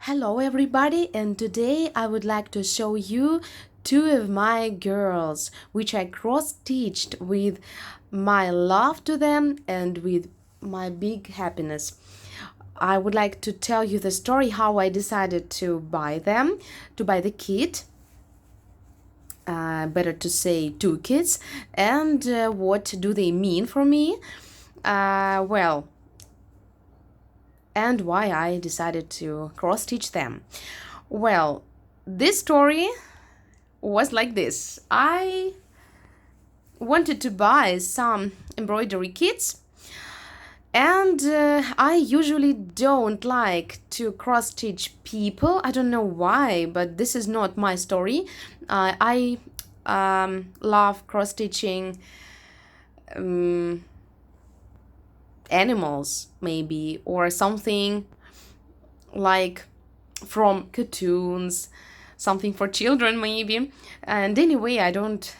Hello everybody, and today I would like to show you two of my girls which I cross-stitched with my love to them and with my big happiness. I would like to tell you the story how I decided to buy them, to buy the kit, better to say two kits, and what do they mean for me. Well, and why I decided to cross-stitch them. Well, this story was like this. I wanted to buy some embroidery kits, and I usually don't like to cross-stitch people. I don't know why, but this is not my story. I love cross-stitching animals, maybe, or something like from cartoons, something for children maybe. And anyway, I don't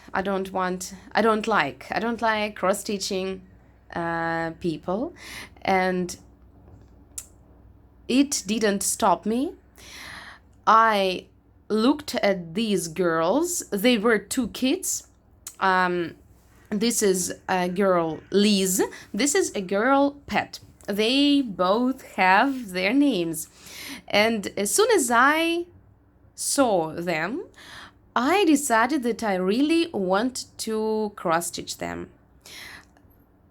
like cross stitching people, and it didn't stop me. I looked at these girls. They were two kids. This is a girl, Liz. This is a girl, Pet. They both have their names. And as soon as I saw them, I decided that I really want to cross-stitch them.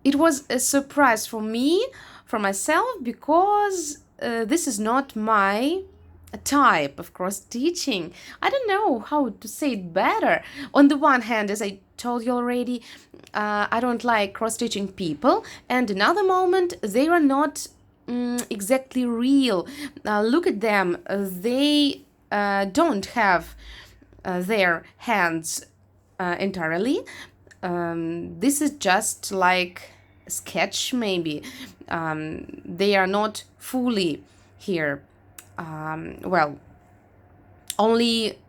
It was a surprise for me, for myself, because this is not my type of cross-stitching. I don't know how to say it better. On the one hand, as I told you already, I don't like cross-stitching people, and another moment, they are not exactly real. Look at them. They don't have their hands entirely. This is just like a sketch, maybe. They are not fully here. Well, only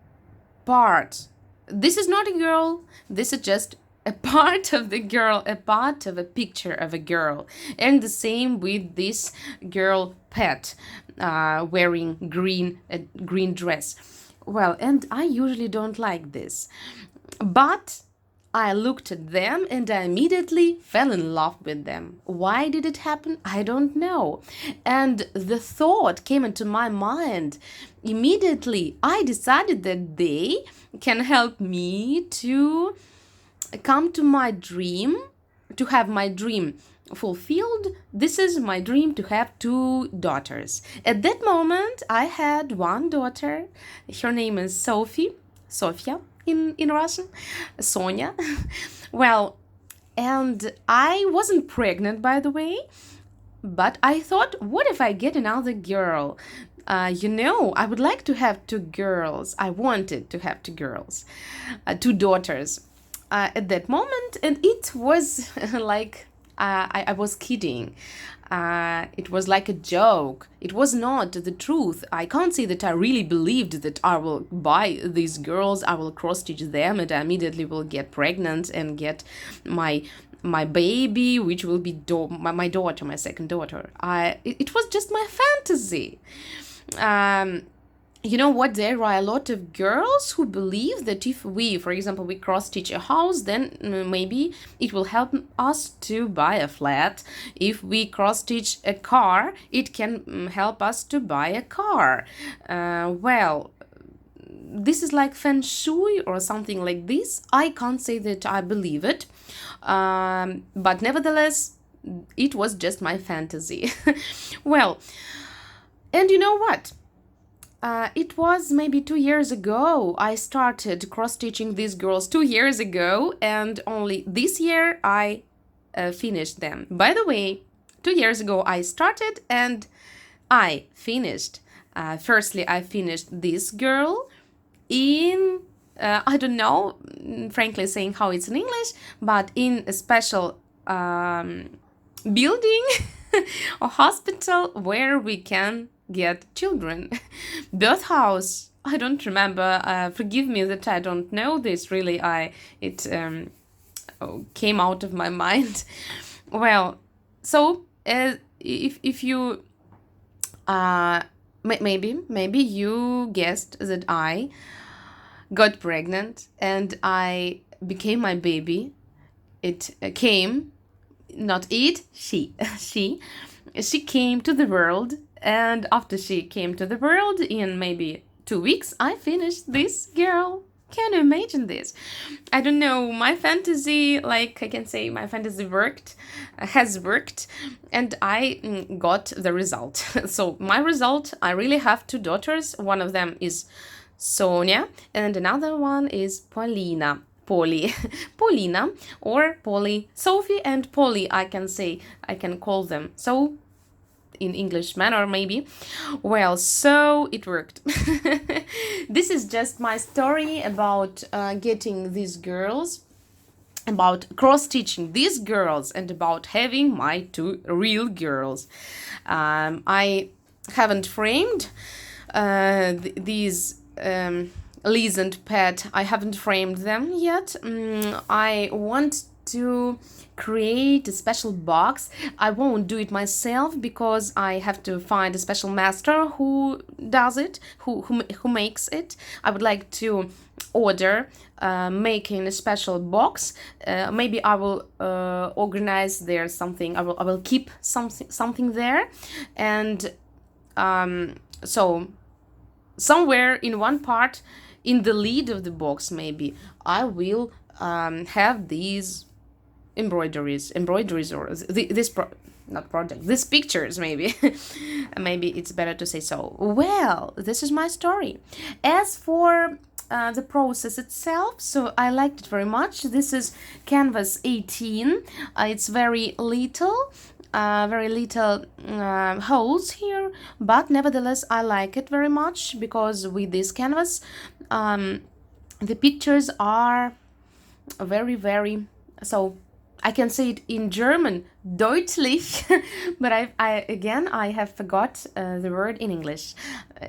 part. This is not a girl. This is just a part of the girl, a part of a picture of a girl. And the same with this girl, Pet, wearing a green dress. Well, and I usually don't like this, but I looked at them and I immediately fell in love with them. Why did it happen? I don't know. And the thought came into my mind. Immediately, I decided that they can help me to come to my dream, to have my dream fulfilled. This is my dream, to have two daughters. At that moment, I had one daughter. Her name is Sofia in Russian, Sonia. Well, and I wasn't pregnant, by the way, but I thought, what if I get another girl? I would like to have two girls. I wanted to have two girls, two daughters at that moment, and it was like I was kidding. It was like a joke. It was not the truth. I can't say that I really believed that I will buy these girls, I will cross-stitch them, and I immediately will get pregnant and get my baby, which will be my daughter, my second daughter. It was just my fantasy. You know what? There are a lot of girls who believe that if we, for example, we cross-stitch a house, then maybe it will help us to buy a flat. If we cross-stitch a car, it can help us to buy a car. Well, this is like feng shui or something like this. I can't say that I believe it, but nevertheless, it was just my fantasy. Well, and you know what? It was maybe 2 years ago. I started cross-stitching these girls 2 years ago, and only this year I finished them. By the way, 2 years ago I started and I finished. Firstly, I finished this girl in, I don't know, frankly saying how it's in English, but in a special building or hospital where we can get children. Birth house, I don't remember. Forgive me that I don't know this, really. It came out of my mind. Well, so if you maybe you guessed that I got pregnant and I became my baby. It came, not it, she, she came to the world, and after she came to the world, in maybe 2 weeks, I finished this girl. Can you imagine this? I don't know, my fantasy, like I can say, my fantasy has worked, and I got the result. So my result, I really have 2 daughters. One of them is Sonia, and another one is Paulina. Paulina or Polly, Sophie and Polly, I can call them so in English manner maybe. Well, so it worked. This is just my story about getting these girls, about cross-stitching these girls, and about having my 2 real girls. I haven't framed these Liz and Pat. I haven't framed them yet. I want to create a special box. I won't do it myself because I have to find a special master who does it, who makes it. I would like to order making a special box. Maybe I will organize there something. I will keep something there, and so somewhere in one part, in the lid of the box, maybe I will have these embroideries or these pictures, maybe. Maybe it's better to say so. Well, this is my story. As for the process itself, so I liked it very much. This is canvas 18. It's very little holes here, but nevertheless I like it very much, because with this canvas the pictures are very, so I can say it in German, deutlich, but I have forgot the word in English.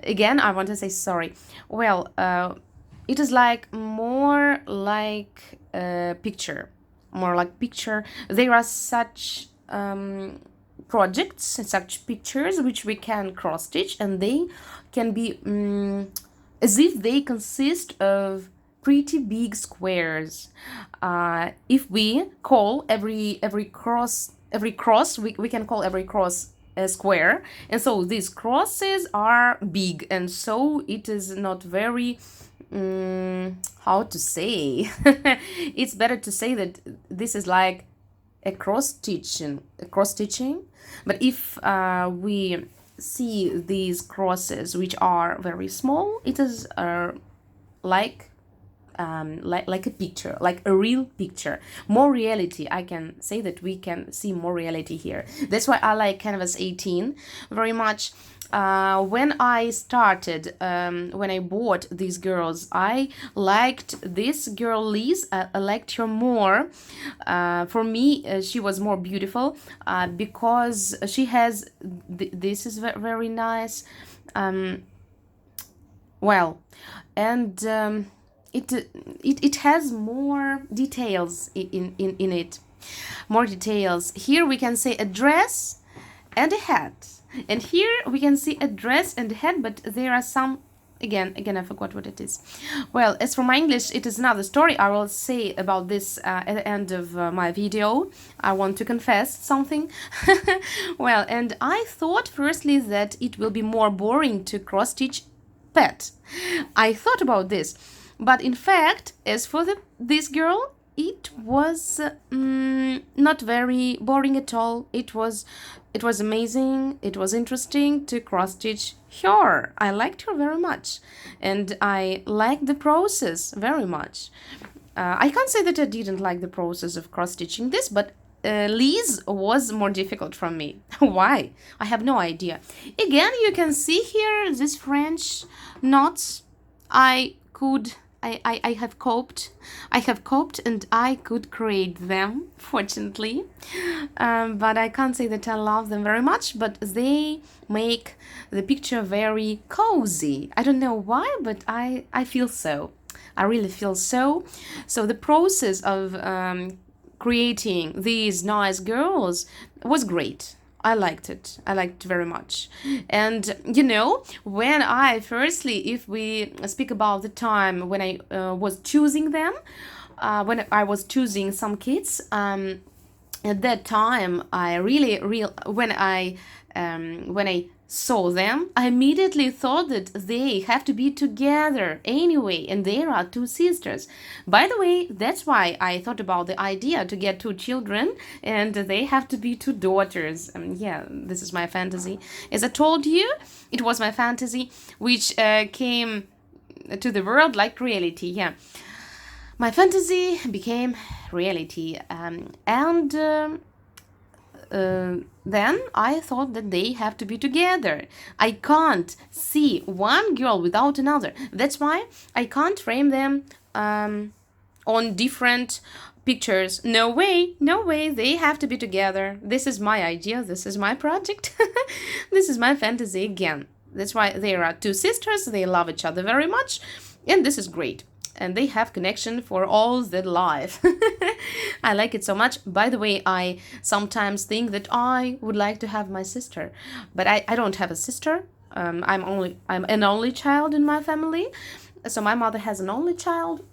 Again, I want to say sorry. Well, it is like more like a picture, There are such projects, such pictures which we can cross stitch, and they can be as if they consist of pretty big squares. If we call every cross, we can call every cross a square, and so these crosses are big, and so it is not very how to say. It's better to say that this is like a cross stitching. But if we see these crosses which are very small, it is like a picture, like a real picture, more reality. I can say that we can see more reality here. That's why I like canvas 18 very much. When I started, when I bought these girls, I liked this girl Liz. I liked her more. For me, she was more beautiful because she has this is very nice. Well, and it has more details in it. More details. Here we can say a dress and a hat. And here we can see a dress and a hat, but there are some, again I forgot what it is. Well, as for my English, it is another story. I will say about this at the end of my video. I want to confess something. Well, and I thought firstly that it will be more boring to cross-stitch Pet. I thought about this. But in fact, as for this girl, it was not very boring at all. It was amazing. It was interesting to cross-stitch her. I liked her very much, and I liked the process very much. I can't say that I didn't like the process of cross-stitching this, but Liz was more difficult for me. Why? I have no idea. Again, you can see here these French knots. I have coped and I could create them, fortunately. But I can't say that I love them very much, but they make the picture very cozy. I don't know why, but I feel so. I really feel so. So the process of creating these nice girls was great. I liked it. I liked it very much. And you know, when I firstly, if we speak about the time when I was choosing them, when I was choosing some kids, at that time I really real when I saw them, I immediately thought that they have to be together anyway, and there are two sisters. By the way, that's why I thought about the idea to get two children, and they have to be two daughters. Yeah, this is my fantasy. As I told you, it was my fantasy, which came to the world like reality. Yeah, my fantasy became reality, then I thought that they have to be together. I can't see one girl without another. That's why I can't frame them on different pictures. No way, no way, they have to be together. This is my idea, this is my project, this is my fantasy again. That's why there are two sisters, they love each other very much, and this is great. And they have connection for all their life. I like it so much. By the way, I sometimes think that I would like to have my sister, but I don't have a sister. I'm an only child in my family, so my mother has an only child,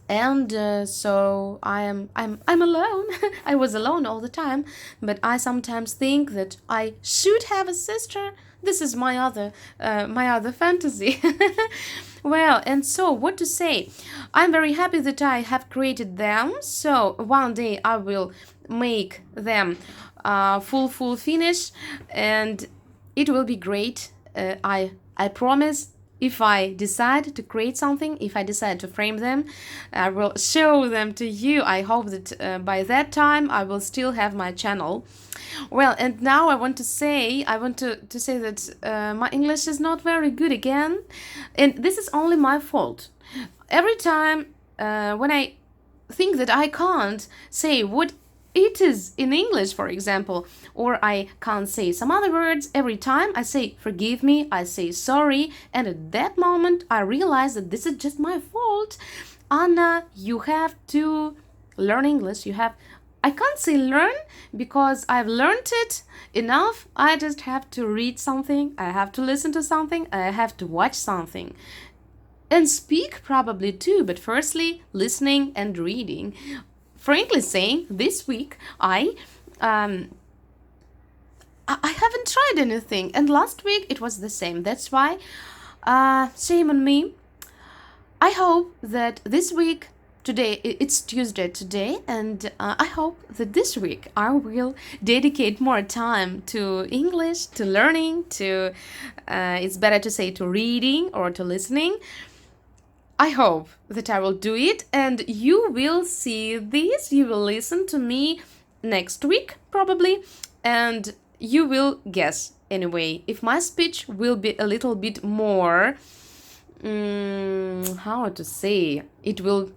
and so I'm alone. I was alone all the time, but I sometimes think that I should have a sister. This is my other fantasy. Well, and so what to say? I'm very happy that I have created them. So one day I will make them full finish, and it will be great. I promise. If I decide to create something, if I decide to frame them, I will show them to you. I hope that by that time I will still have my channel. Well, and now I want to say that my English is not very good again, and this is only my fault. Every time when I think that I can't say what it is in English, for example, or I can't say some other words, every time I say forgive me, I say sorry, and at that moment I realize that this is just my fault. Anna, you have to learn English. I can't say learn because I've learned it enough. I just have to read something, I have to listen to something, I have to watch something. And speak probably too, but firstly, listening and reading. Frankly saying, this week I haven't tried anything, and last week it was the same. That's why shame on me. I hope that this week, today it's Tuesday today, and I hope that this week I will dedicate more time to English, to learning, to it's better to say to reading or to listening. I hope that I will do it, and you will see this, you will listen to me next week probably, and you will guess anyway if my speech will be a little bit more, how to say, it will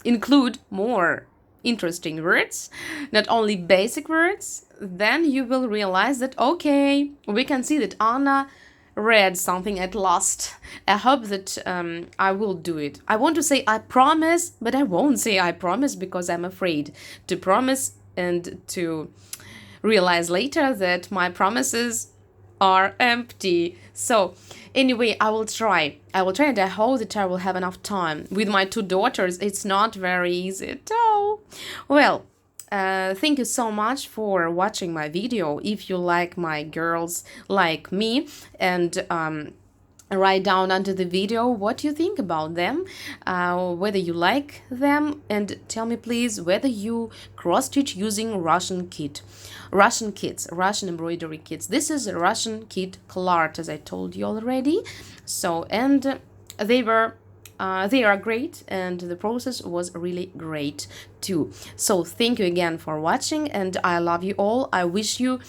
include more interesting words, not only basic words. Then you will realize that, okay, we can see that Anna read something at last. I hope that I will do it. I want to say I promise, but I won't say I promise because I'm afraid to promise and to realize later that my promises are empty. So anyway, I will try, and I hope that I will have enough time. With my two daughters, it's not very easy at all. Well, thank you so much for watching my video. If you like my girls like me, and write down under the video what you think about them, whether you like them, and tell me please whether you cross-stitch using Russian kits, Russian embroidery kits. This is a Russian kit Klart, as I told you already. So, and they are great, and the process was really great too. So thank you again for watching, and I love you all. I wish you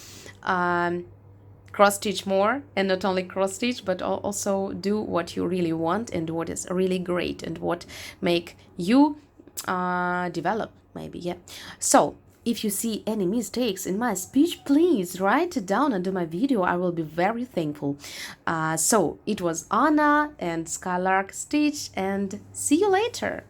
cross-stitch more, and not only cross-stitch, but also do what you really want and what is really great and what make you develop, maybe. Yeah. So if you see any mistakes in my speech, please write it down under my video. I will be very thankful. So it was Anna and Skylark Stitch, and see you later.